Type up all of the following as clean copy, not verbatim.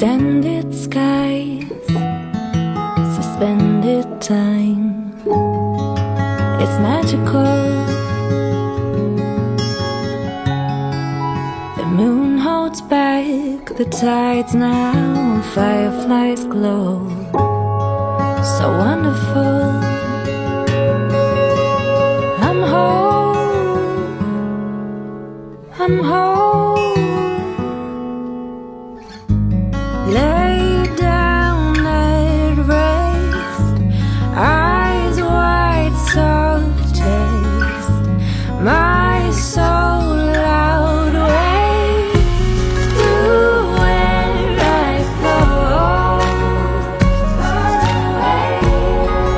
Extended skies, suspended time. It's magical. The moon holds back the tides now, fireflies glow. So wonderful. I'm home. I'm home. Lay down at rest, eyes wide, soft taste, my soul loud waves through where I flow, far away,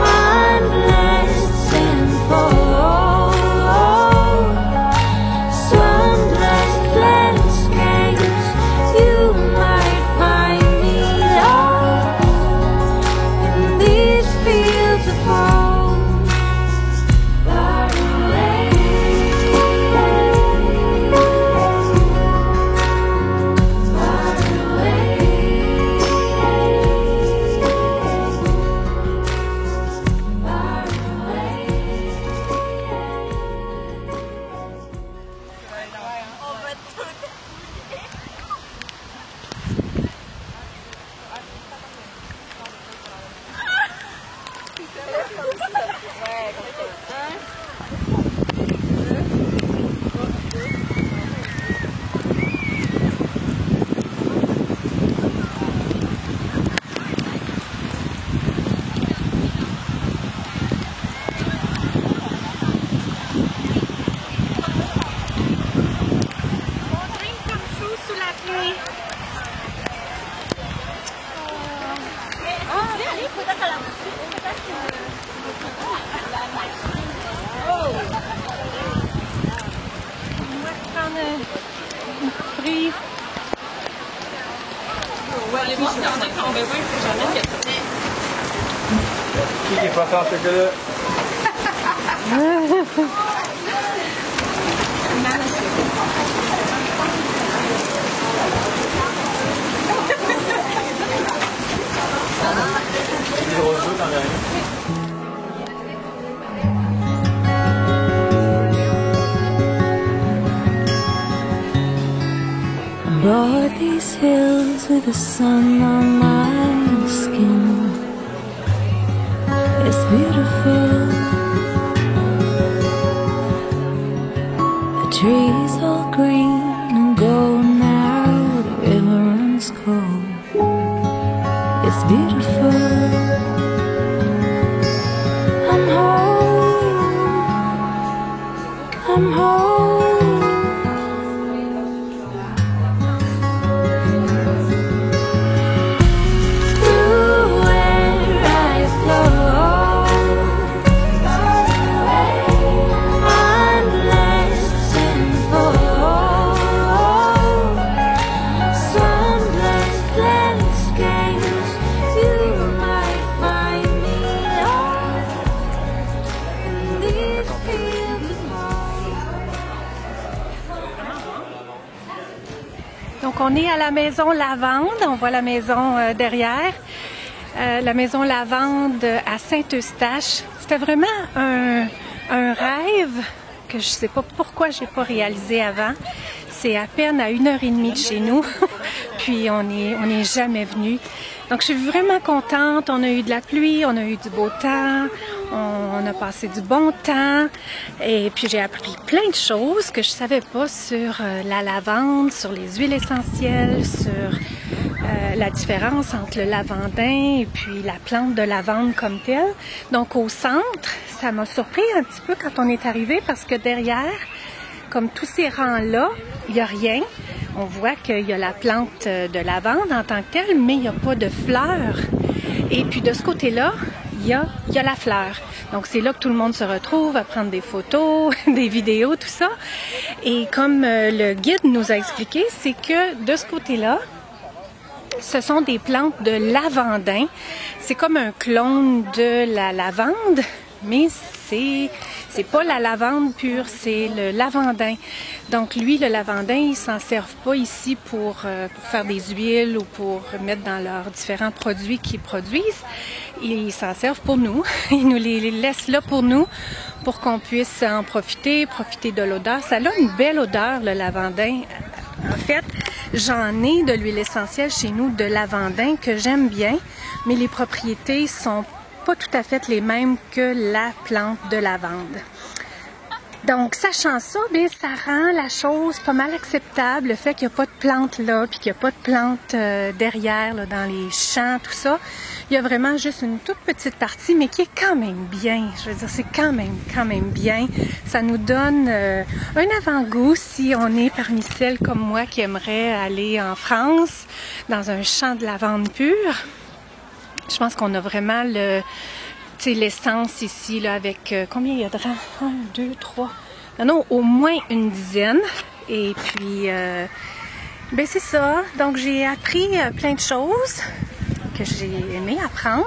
mindless and full, swampless landscapes. You might find me lost in these fields of home, far away, far away, far Qui est pas faire ce que là? Broad these hills with the sun on my skin. It's beautiful. The trees all green and gold now. The river runs cold. It's beautiful. I'm home. I'm home. Donc on est à la maison Lavande, on voit la maison derrière, la maison Lavande à Saint-Eustache. C'était vraiment un rêve que je sais pas pourquoi j'ai pas réalisé avant. C'est à peine à 1h30 de chez nous, puis on n'est jamais venu. Donc je suis vraiment contente, on a eu de la pluie, on a eu du beau temps, on a passé du bon temps et puis j'ai appris plein de choses que je savais pas sur la lavande, sur les huiles essentielles, sur la différence entre le lavandin et puis la plante de lavande comme telle. Donc au centre, ça m'a surpris un petit peu quand on est arrivé parce que derrière, comme tous ces rangs-là, il n'y a rien. On voit qu'il y a la plante de lavande en tant que telle, mais il n'y a pas de fleurs. Et puis de ce côté-là, il y a la fleur. Donc c'est là que tout le monde se retrouve à prendre des photos, des vidéos, tout ça. Et comme le guide nous a expliqué, c'est que de ce côté-là, ce sont des plantes de lavandin. C'est comme un clone de la lavande, mais c'est pas la lavande pure, c'est le lavandin. Donc lui, le lavandin, ils s'en servent pas ici pour faire des huiles ou pour mettre dans leurs différents produits qu'ils produisent. Ils s'en servent pour nous. Ils nous les laissent là pour nous, pour qu'on puisse en profiter de l'odeur. Ça a une belle odeur, le lavandin. En fait, j'en ai de l'huile essentielle chez nous de lavandin que j'aime bien, mais les propriétés sont pas tout à fait les mêmes que la plante de lavande. Donc, sachant ça, bien, ça rend la chose pas mal acceptable, le fait qu'il n'y a pas de plante là, puis qu'il n'y a pas de plante derrière, là, dans les champs, tout ça. Il y a vraiment juste une toute petite partie, mais qui est quand même bien. Je veux dire, c'est quand même bien. Ça nous donne un avant-goût si on est parmi celles comme moi qui aimeraient aller en France, dans un champ de lavande pure. Je pense qu'on a vraiment l'essence ici, là, avec combien il y a de rangs? 1, 2, 3. Non, au moins une dizaine. Et puis, ben c'est ça. Donc, j'ai appris plein de choses que j'ai aimé apprendre.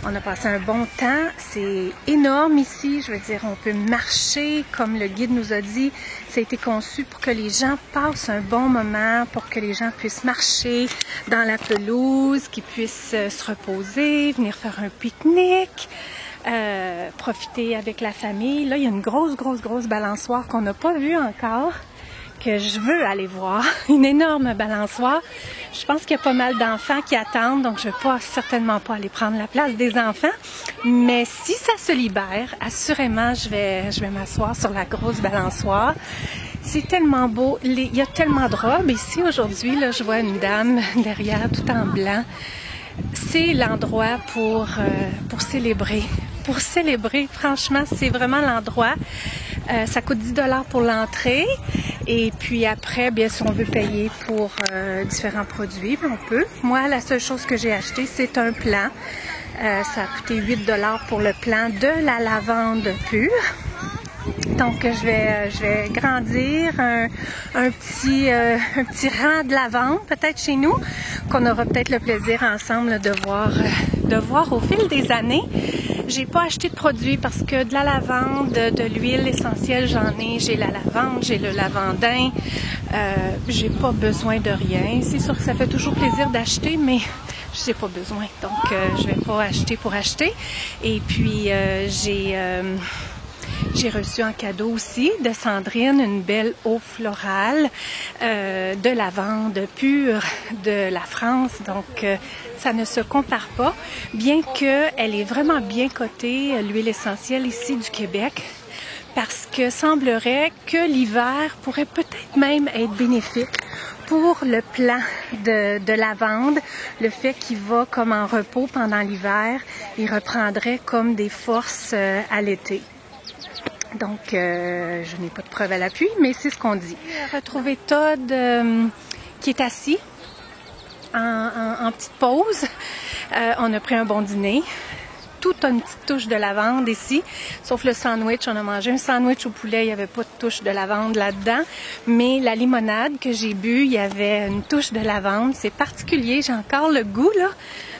On a passé un bon temps. C'est énorme ici. Je veux dire, on peut marcher, comme le guide nous a dit. Ça a été conçu pour que les gens passent un bon moment, pour que les gens puissent marcher dans la pelouse, qu'ils puissent se reposer, venir faire un pique-nique, profiter avec la famille. Là, il y a une grosse balançoire qu'on n'a pas vue encore, que je veux aller voir. Une énorme balançoire. Je pense qu'il y a pas mal d'enfants qui attendent, donc je ne vais certainement pas aller prendre la place des enfants. Mais si ça se libère, assurément, je vais m'asseoir sur la grosse balançoire. C'est tellement beau. Il y a tellement de robes. Ici, aujourd'hui, là, je vois une dame derrière, tout en blanc. C'est l'endroit pour célébrer. Pour célébrer, franchement, c'est vraiment l'endroit. Ça coûte 10 $ pour l'entrée. Et puis après, bien, si on veut payer pour différents produits, bien, on peut. Moi, la seule chose que j'ai acheté, c'est un plant. Ça a coûté 8 $ pour le plant de la lavande pure. Donc, je vais grandir un petit rang de lavande, peut-être chez nous, qu'on aura peut-être le plaisir ensemble de voir au fil des années. J'ai pas acheté de produits parce que de la lavande, de l'huile essentielle, j'en ai. J'ai la lavande, j'ai le lavandin. J'ai pas besoin de rien. C'est sûr que ça fait toujours plaisir d'acheter, mais je n'ai pas besoin. Donc, je vais pas acheter pour acheter. Et puis, j'ai reçu en cadeau aussi de Sandrine une belle eau florale de lavande pure de la France. Donc, ça ne se compare pas, bien qu'elle est vraiment bien cotée, l'huile essentielle ici du Québec, parce que semblerait que l'hiver pourrait peut-être même être bénéfique pour le plant de lavande, le fait qu'il va comme en repos pendant l'hiver, il reprendrait comme des forces à l'été. Donc, je n'ai pas de preuve à l'appui, mais c'est ce qu'on dit. J'ai retrouvé Todd qui est assis en petite pause. On a pris un bon dîner. Tout a une petite touche de lavande ici, sauf le sandwich. On a mangé un sandwich au poulet, il n'y avait pas de touche de lavande là-dedans. Mais la limonade que j'ai bu, il y avait une touche de lavande. C'est particulier, j'ai encore le goût là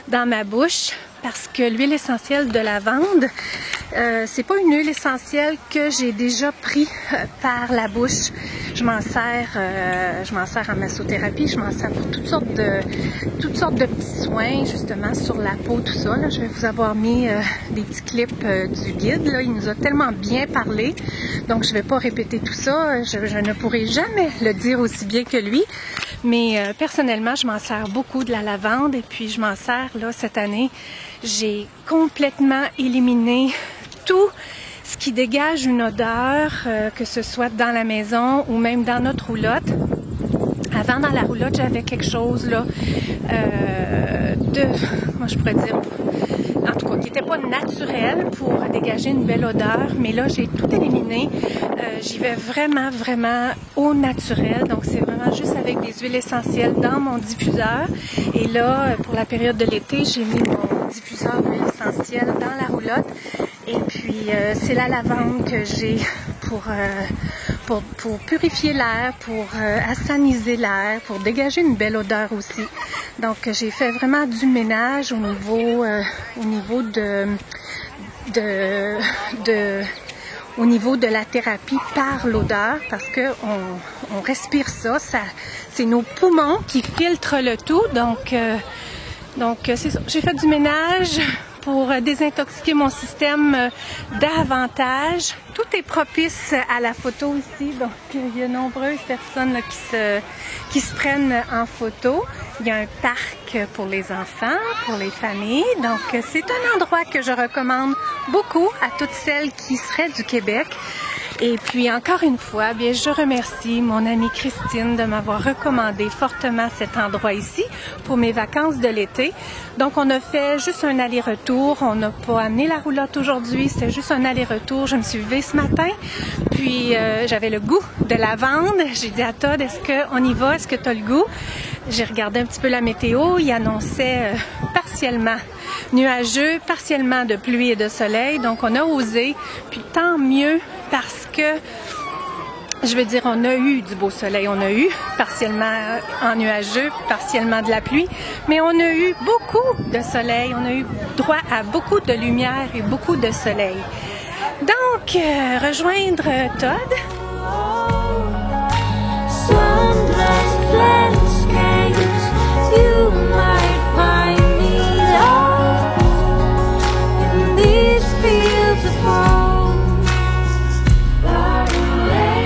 dans ma bouche. Parce que l'huile essentielle de lavande, c'est pas une huile essentielle que j'ai déjà pris par la bouche. Je m'en sers en massothérapie, je m'en sers pour toutes sortes de petits soins, justement sur la peau, tout ça. Là, je vais vous avoir mis des petits clips du guide. Là, il nous a tellement bien parlé, donc je vais pas répéter tout ça. Je ne pourrai jamais le dire aussi bien que lui. Mais personnellement, je m'en sers beaucoup de la lavande et puis je m'en sers là cette année. J'ai complètement éliminé tout ce qui dégage une odeur, que ce soit dans la maison ou même dans notre roulotte. Avant, dans la roulotte, j'avais quelque chose là moi je pourrais dire, en tout cas, qui n'était pas naturel pour dégager une belle odeur, mais là, j'ai tout éliminé. J'y vais vraiment au naturel, donc c'est vraiment juste avec des huiles essentielles dans mon diffuseur. Et là, pour la période de l'été, j'ai mis mon diffuseur d'huile essentielle dans la roulotte. Et puis, c'est la lavande que j'ai pour purifier l'air, pour assaniser l'air, pour dégager une belle odeur aussi. Donc, j'ai fait vraiment du ménage au niveau au niveau de la thérapie par l'odeur, parce que on respire ça, c'est nos poumons qui filtrent le tout. Donc c'est ça. J'ai fait du ménage pour désintoxiquer mon système davantage. Tout est propice à la photo ici, donc il y a nombreuses personnes là, qui se prennent en photo. Il y a un parc pour les enfants, pour les familles, donc c'est un endroit que je recommande beaucoup à toutes celles qui seraient du Québec. Et puis encore une fois, bien, je remercie mon amie Christine de m'avoir recommandé fortement cet endroit ici pour mes vacances de l'été. Donc on a fait juste un aller-retour, on n'a pas amené la roulotte aujourd'hui, c'était juste un aller-retour. Je me suis levée ce matin, puis j'avais le goût de lavande. J'ai dit à Todd, est-ce qu'on y va, est-ce que tu as le goût? J'ai regardé un petit peu la météo, il annonçait partiellement nuageux, partiellement de pluie et de soleil, donc on a osé, puis tant mieux parce que, je veux dire, on a eu du beau soleil, on a eu partiellement en nuageux, partiellement de la pluie, mais on a eu beaucoup de soleil, on a eu droit à beaucoup de lumière et beaucoup de soleil. Donc, rejoindre Todd. You might find me lost in these fields of home, far away,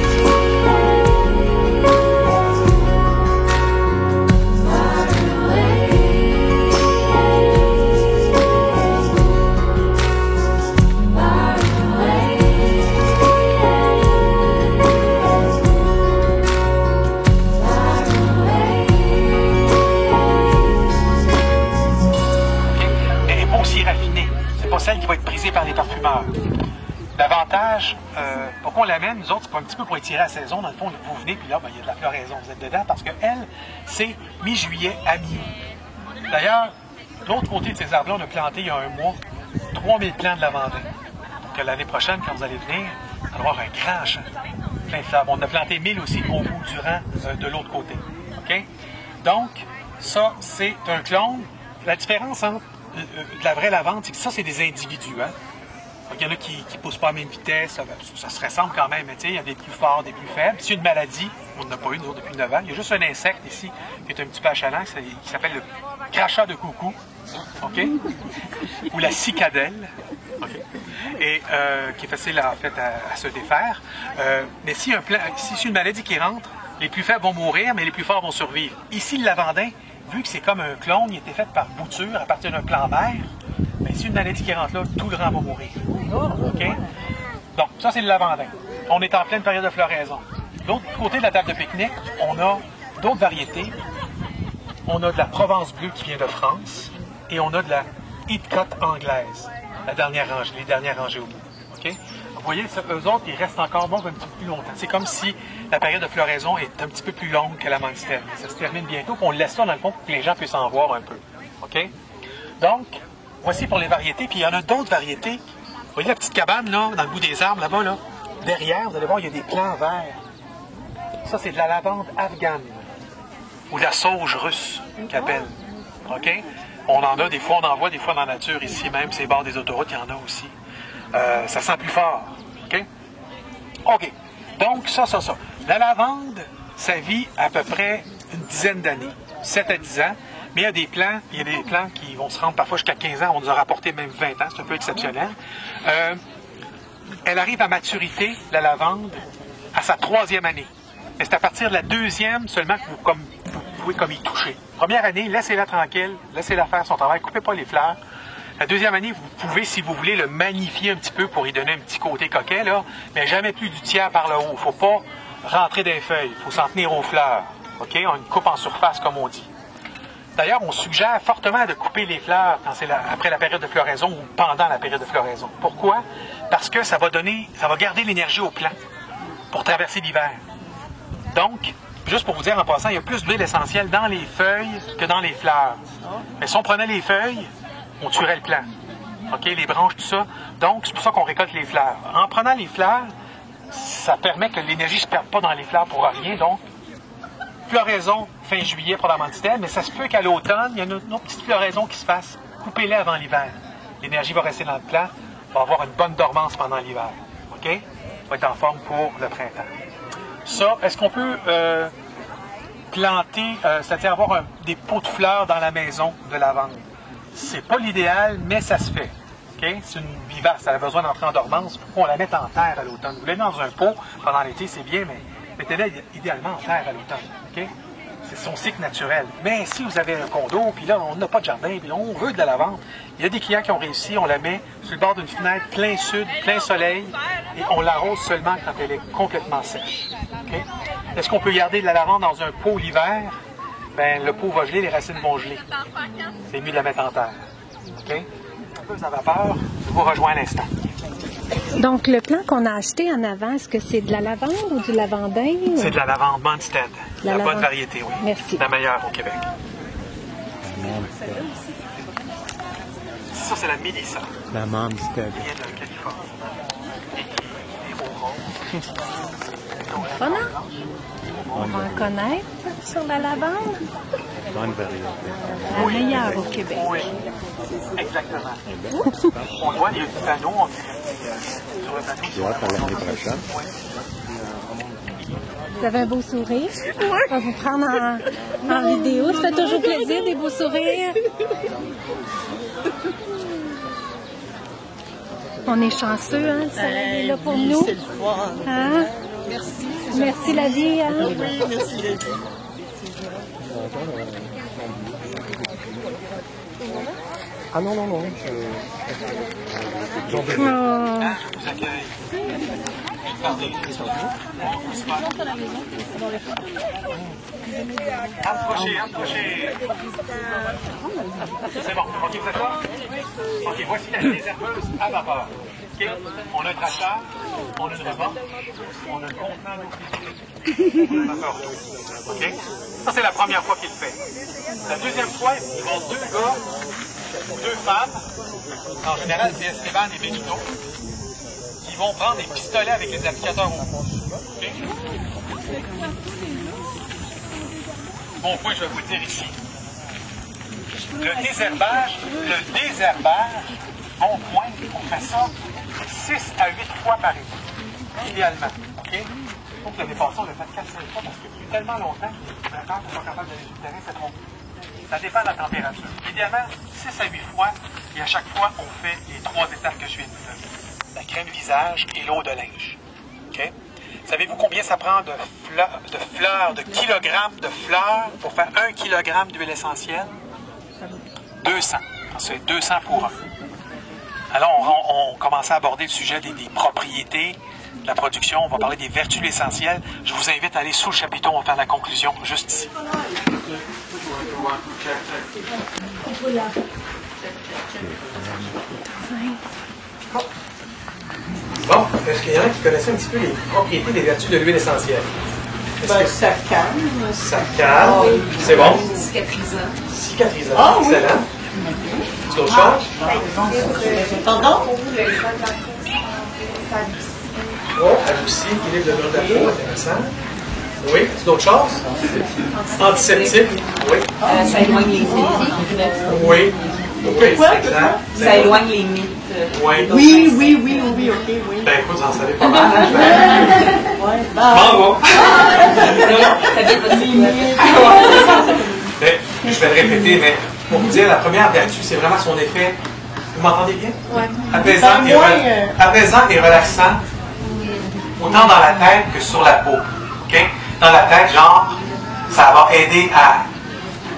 far away, far away. Celle qui va être brisée par les parfumeurs. L'avantage, pourquoi on l'amène, nous autres, c'est pas un petit peu pour étirer la saison. Dans le fond, vous venez, puis là, ben, il y a de la floraison. Vous êtes dedans parce qu'elle, c'est mi-juillet à mi-août. D'ailleurs, de l'autre côté de ces arbres-là, on a planté il y a un mois 3000 plants de lavandin. Donc l'année prochaine, quand vous allez venir, vous allez avoir un grand champ plein de fleurs. On a planté 1000 aussi au bout du rang de l'autre côté. OK? Donc, ça, c'est un clone. La différence entre de la vraie lavande, c'est que ça, c'est des individus. Hein? Donc, il y en a qui ne poussent pas à la même vitesse. Ça se ressemble quand même, mais il y a des plus forts, des plus faibles. S'il y a une maladie, on n'en a pas eu, nous autres, depuis 9 ans. Il y a juste un insecte ici qui est un petit peu achalant, qui s'appelle le crachat de coucou. OK? Ou la cicadelle. OK? Et qui est facile, en fait, à se défaire. Mais si c'est une maladie qui rentre, les plus faibles vont mourir, mais les plus forts vont survivre. Ici, le lavandin, vu que c'est comme un clone, il a été fait par bouture à partir d'un plant vert, bien, si une maladie qui rentre là, tout le rang va mourir. OK? Donc, ça, c'est le lavandin. On est en pleine période de floraison. De l'autre côté de la table de pique-nique, on a d'autres variétés. On a de la Provence bleue qui vient de France et on a de la Heathcote anglaise, les dernières rangées au bout. OK? Vous voyez, eux autres, ils restent encore bons un petit peu plus longtemps. C'est comme si la période de floraison est un petit peu plus longue que la monstère. Ça se termine bientôt, puis on laisse ça dans le fond pour que les gens puissent en voir un peu. OK? Donc, voici pour les variétés. Puis il y en a d'autres variétés. Vous voyez la petite cabane, là, dans le bout des arbres, là-bas, là? Derrière, vous allez voir, il y a des plants verts. Ça, c'est de la lavande afghane. Ou de la sauge russe, qu'ils appellent. OK? On en a, des fois, on en voit, des fois dans la nature, ici même, ces bords des autoroutes, il y en a aussi. Ça sent plus fort. OK? OK. Donc, ça. La lavande, ça vit à peu près une dizaine d'années, 7 à 10 ans. Mais il y a des plants qui vont se rendre parfois jusqu'à 15 ans. On nous a rapporté même 20 ans. C'est un peu exceptionnel. Elle arrive à maturité, la lavande, à sa 3e année. Mais c'est à partir de la 2e seulement que vous pouvez comme y toucher. Première année, laissez-la tranquille, laissez-la faire son travail, coupez pas les fleurs. La 2e année, vous pouvez, si vous voulez, le magnifier un petit peu pour y donner un petit côté coquet, là, mais jamais plus du tiers par le haut. Il ne faut pas rentrer dans les feuilles. Il faut s'en tenir aux fleurs. OK? On une coupe en surface, comme on dit. D'ailleurs, on suggère fortement de couper les fleurs quand c'est après la période de floraison ou pendant la période de floraison. Pourquoi? Parce que ça va garder l'énergie au plant pour traverser l'hiver. Donc, juste pour vous dire en passant, il y a plus d'huile essentielle dans les feuilles que dans les fleurs. Mais si on prenait les feuilles, on tuerait le plant. OK? Les branches, tout ça. Donc, c'est pour ça qu'on récolte les fleurs. En prenant les fleurs, ça permet que l'énergie ne se perde pas dans les fleurs pour rien. Donc, floraison fin juillet pour la manditelle, mais ça se peut qu'à l'automne, il y a une autre petite floraison qui se fasse. Coupez-les avant l'hiver. l'énergie va rester dans le plant, va avoir une bonne dormance pendant l'hiver. OK? Va être en forme pour le printemps. Ça, est-ce qu'on peut planter, c'est-à-dire avoir des pots de fleurs dans la maison de lavande? C'est pas l'idéal, mais ça se fait. Okay? C'est une vivace, elle a besoin d'entrer en dormance. Pourquoi on la met en terre à l'automne? Vous la mettez dans un pot pendant l'été, c'est bien, mais mettez-la idéalement en terre à l'automne. Okay? C'est son cycle naturel. Mais si vous avez un condo, puis là, on n'a pas de jardin, puis on veut de la lavande, il y a des clients qui ont réussi, on la met sur le bord d'une fenêtre, plein sud, plein soleil, et on l'arrose seulement quand elle est complètement sèche. Okay? Est-ce qu'on peut garder de la lavande dans un pot l'hiver? Ben, le pot va geler, les racines vont geler. C'est mieux de la mettre en terre. OK? Vous avez peur, je vous rejoins à l'instant. Donc, le plant qu'on a acheté en avant, est-ce que c'est de la lavande ou du lavandin? C'est de la lavande Mondstadt. La bonne variété, oui. Merci. La meilleure au Québec. Ça, c'est la Mélissa. La Mondstadt. Qui vient de Californie. Et au rose. Fun, hein? On va en connaître sur la lavande. Bonne variété. La meilleure au Québec. Oui, exactement. On voit, il y a du panneau. Sur le panneau. Tu vois, pour l'année prochaine. Vous avez un beau sourire. On va vous prendre en vidéo. Ça fait toujours plaisir, des beaux sourires. On est chanceux, hein? Le soleil est là pour nous. C'est le fun. Hein? Merci. Merci la vie. Hein? Oui, merci la vie. Ah non, non, non. Oh. Je vous accueille. Approchez, approchez. C'est bon. OK, vous êtes là? OK, voici la désherbeuse à vapeur. OK? On a un tracteur, on a une remorque, on a un contenant d'eau. On a un vapeur d'eau. OK? Ça, c'est la première fois qu'il le fait. La deuxième fois, ils vont deux gars, deux femmes. En général, c'est Esteban et Benito. Ils vont prendre des pistolets avec les applicateurs au bout. Okay? Bon point, je vais vous le dire ici. Le désherbage, bon point, on fait ça 6 à 8 fois par été, idéalement. OK? Donc l'année passée, on l'a fait 4-5 fois parce que depuis tellement longtemps que les acteurs ne sont pas capables d'aller sur le terrain, c'est trop. Ça dépend de la température. Idéalement, 6 à 8 fois, et à chaque fois, on fait les 3 étapes que je viens de vous donner. La crème visage et l'eau de linge. OK? Savez-vous combien ça prend de kilogrammes de fleurs pour faire 1 kilogramme d'huile essentielle? 200. C'est 200 pour 1. Alors, on commence à aborder le sujet des propriétés de la production. On va parler des vertus essentielles. Je vous invite à aller sous le chapiteau. On va faire la conclusion juste ici. Bon, est-ce qu'il y en a qui connaissaient un petit peu les propriétés des vertus de l'huile essentielle? Ben, ça calme. Ça calme. Ah, oui. C'est bon. Cicatrisant. Cicatrisant. Ah, oui. Excellent. C'est autre chose? Pardon? Oh, adouci, équilibre de l'eau de la peau, intéressant. Oui, c'est d'autres choses? Antiseptique. Oui. Ça éloigne les mythes. Oui. Oui, c'est clair. Ça éloigne les mythes. Oui. Oui, ok, oui. Ben écoute, vous en savez pas mal. Ouais, Bravo. Ça vient pas de Ben, je vais le répéter, mais pour vous dire, la première vertu, c'est vraiment son effet. Vous m'entendez bien? Oui. Apaisant et relaxant, autant dans la tête que sur la peau. Okay? Dans la tête, genre, ça va aider à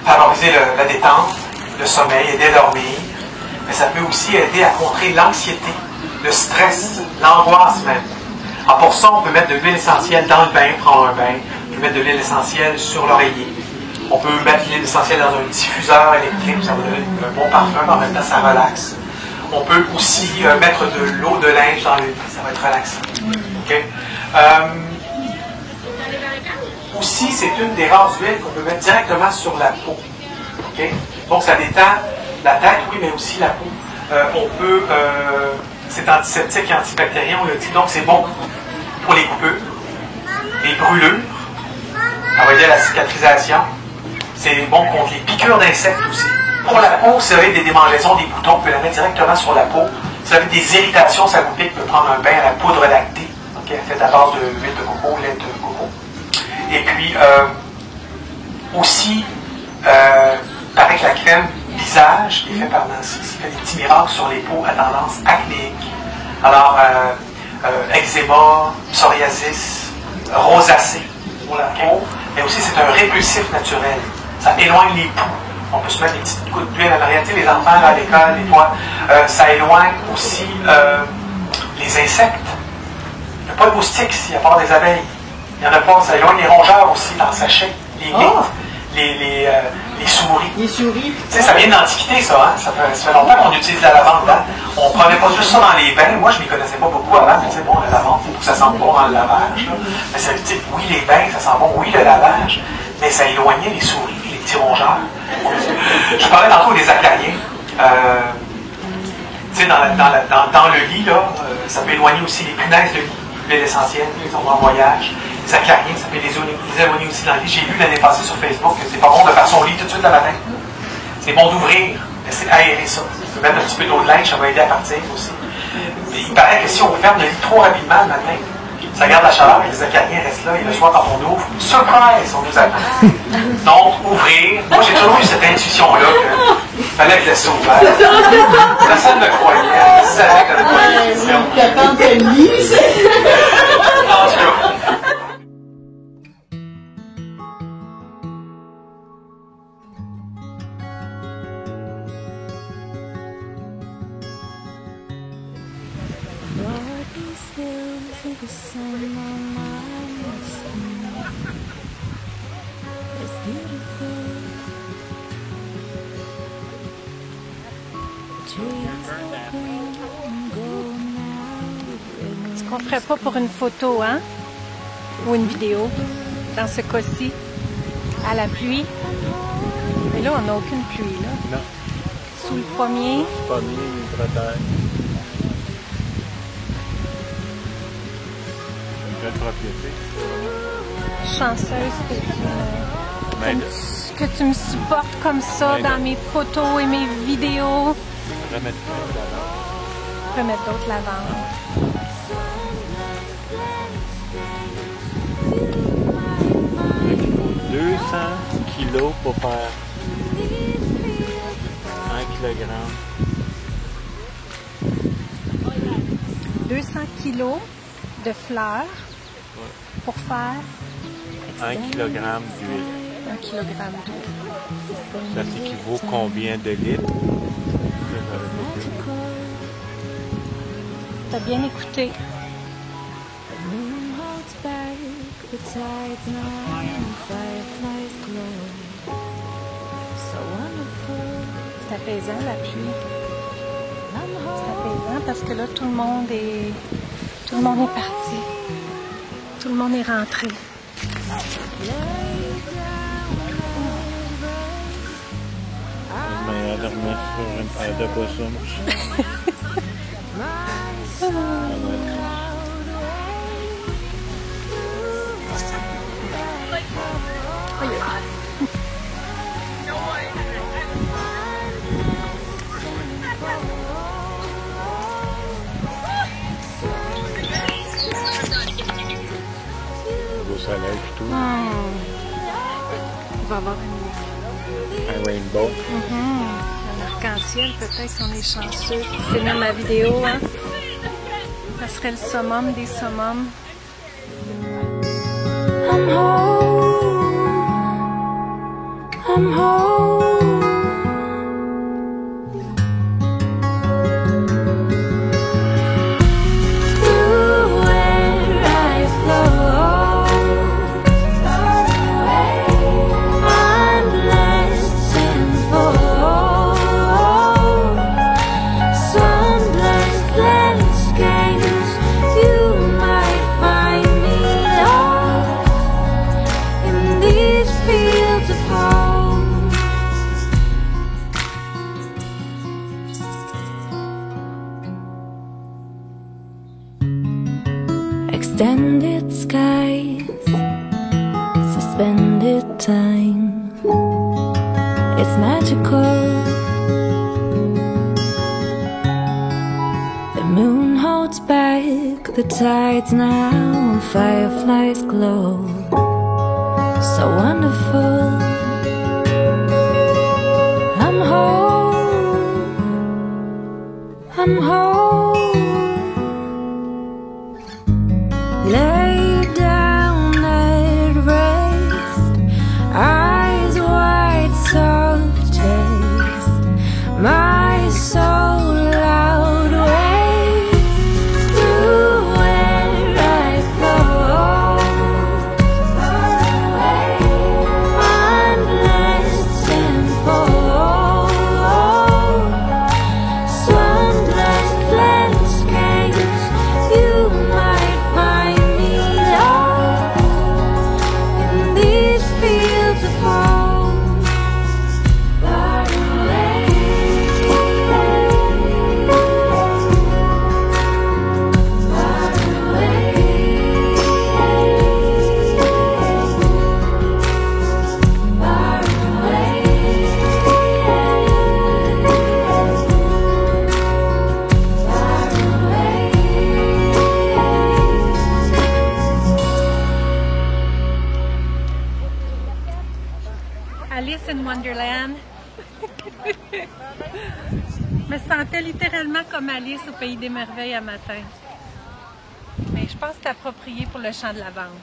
favoriser la détente, le sommeil, aider à dormir. Mais ça peut aussi aider à contrer l'anxiété, le stress, l'angoisse même. Alors pour ça, on peut mettre de l'huile essentielle dans le bain, prendre un bain. On peut mettre de l'huile essentielle sur l'oreiller. On peut mettre l'huile essentielle dans un diffuseur électrique, ça va donner un bon parfum, mais en même temps ça relaxe. On peut aussi mettre de l'eau de linge dans l'huile, ça va être relaxant. Okay? Aussi, c'est une des rares huiles qu'on peut mettre directement sur la peau. Okay? Donc ça détend la tête, oui, mais aussi la peau. On peut, c'est antiseptique et antibactérien, on l'a dit, donc c'est bon pour les coupures, les brûlures, ça va aider à la cicatrisation. C'est bon contre les piqûres d'insectes aussi. Pour la peau, si vous avez des démangeaisons, des boutons, vous pouvez la mettre directement sur la peau. Si vous avez des irritations, ça vous pique, vous pouvez prendre un bain à la poudre lactée, okay, faite à base d'huile de coco, lait de coco. Et puis, aussi, paraît que la crème visage, qui est faite par Nancy, qui fait des petits miracles sur les peaux à tendance acnéique. Alors, eczéma, psoriasis, rosacée pour la peau, mais aussi c'est un répulsif naturel. Ça éloigne les poux. On peut se mettre des petites gouttes d'huile à l'arrière. Tu sais, les enfants là, à l'école, des fois, ça éloigne aussi les insectes. Il n'y a pas de moustiques ici, à part des abeilles. Il n'y en a pas. Ça éloigne les rongeurs aussi dans le sachet, les mythes, les souris. Les souris. Tu sais, ça vient de l'Antiquité, ça, hein? Ça fait longtemps qu'on utilise la lavande. Hein? On ne prenait pas juste ça dans les bains. Moi, je ne m'y connaissais pas beaucoup avant. Mais tu sais, bon, la lavande, il faut que ça sente bon dans le lavage. Là. Mais ça veut dire, oui, les bains, ça sent bon. Oui, le lavage. Mais ça éloignait les souris, les petits rongeurs. Je parlais tantôt des acariens. Tu sais, dans le lit, là, ça peut éloigner aussi les punaises de lit, l'huile essentielle, ils sont en voyage. Les acariens, ça peut les éloigner aussi dans le lit. J'ai lu l'année passée sur Facebook que c'est pas bon de faire son lit tout de suite le matin. C'est bon d'ouvrir, laisser aérer ça. Tu peux mettre un petit peu d'eau de linge, ça va aider à partir aussi. Mais il paraît que si on ferme le lit trop rapidement le matin, ça garde la chaleur et les acariens restent là. Et le soir, quand on ouvre, surprise, on nous attend. Donc, ouvrir. Moi, j'ai toujours eu cette intuition-là qu'il fallait le laisser ouvert. Personne ne me croyait. Je savais que le croyait. Quand t'as lit, En tout cas. The sun on my skin. It's beautiful. Trees are green, go now. Ce qu'on ferait pas pour une photo, hein? Ou une vidéo, dans ce cas-ci, à la pluie. Mais là, on n'a aucune pluie, là. Non. Sous le pommier. Pommier, une bretelle. Propriété. Chanceuse que tu me supportes comme ça dans mes photos et mes vidéos. Remettre D'autres lavandes. Il faut 200 kilos pour faire 1 kilogramme. 200 kilos de fleurs pour faire 1 kilogramme d'huile. 1 kilogramme d'huile. Ça s'équivaut combien de litres? T'as bien écouté. The moon holds back the tides now, fireflies glow. So wonderful. C'est apaisant la pluie. I'm C'est home. apaisant parce que là tout le monde est parti. Tout le monde est rentré. Mais dormir sur une paire de poissons. Beau soleil et tout. Il va y avoir Un rainbow. un arc-en-ciel peut-être si on est chanceux. C'est même ma vidéo, hein. Ça serait le summum des summums. I'm home. I'm home. Through where I flow, endless and full, sunblessed landscapes. You might find me lost in these fields of hope. Extended skies, suspended time. It's magical. turns back the tides now, fireflies glow, so wonderful. I'm home, I'm home. Lay down at rest, eyes wide, soft taste, my soul out waves through where I flow. I'm blessed and full, sunless landscapes. You might find me lost in these fields of hope, far away, far away, far Alice in Wonderland. Je me sentais littéralement comme Alice au Pays des Merveilles à matin. Mais je pense que c'est approprié pour le chant de lavande.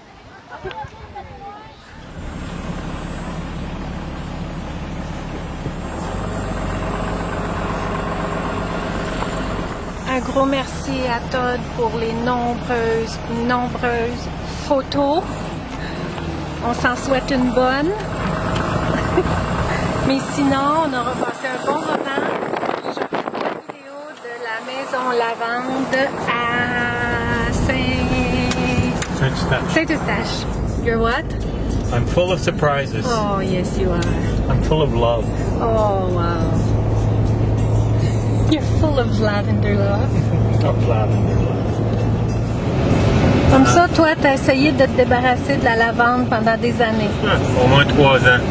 Un gros merci à Todd pour les nombreuses photos. On s'en souhaite une bonne. Mais sinon, on aura passé un bon moment. Je regarde la vidéo de la maison lavande à Saint-Eustache. You're what? I'm full of surprises. Oh, yes, you are. I'm full of love. Oh, wow. You're full of lavender love. Of lavender love. Comme ça, toi, t'as essayé de te débarrasser de la lavande pendant des années. Au moins 3 ans.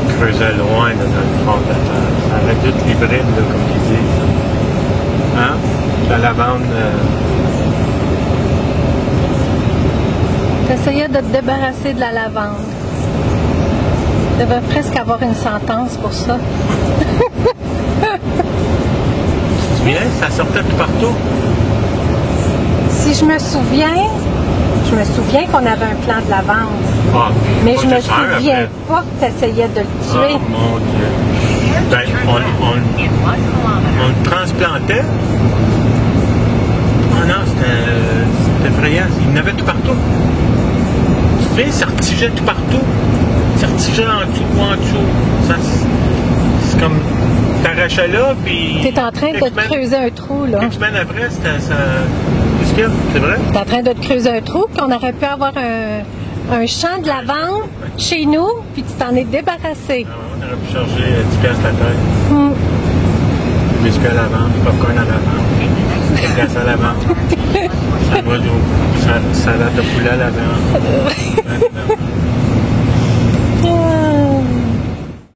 Je creusais loin là, dans le fond de la terre. Ça avait toutes les brides, là, comme ils disent. Hein? La lavande. T'essayais de te débarrasser de la lavande. Tu devrais presque avoir une sentence pour ça. Tu viens, ça sortait tout partout. Si je me souviens qu'on avait un plant de lavande. Ah, Mais je me tes sœurs, souviens après. pas que tu essayais de le tuer. Oh mon Dieu. Ben, on le transplantait. Oh non, c'était effrayant. Il y en avait tout partout. Tu sais, ça retigeait tout partout. Ça retigeait en dessous. Ça, c'est comme, t'arrachais là, puis... Tu es en train de te creuser un trou, là. Quelques semaines après, c'était ça... Qu'est-ce qu'il y a? C'est vrai? Tu es en train de te creuser un trou, qu'on aurait pu avoir un champ de lavande chez nous, puis tu t'en es débarrassé. Ah, on aurait pu charger 10 piastres la tête. Mm. Des biscuits à la lavande, du popcorn à la lavande, des glaces à la lavande, salade de poulet à la lavande.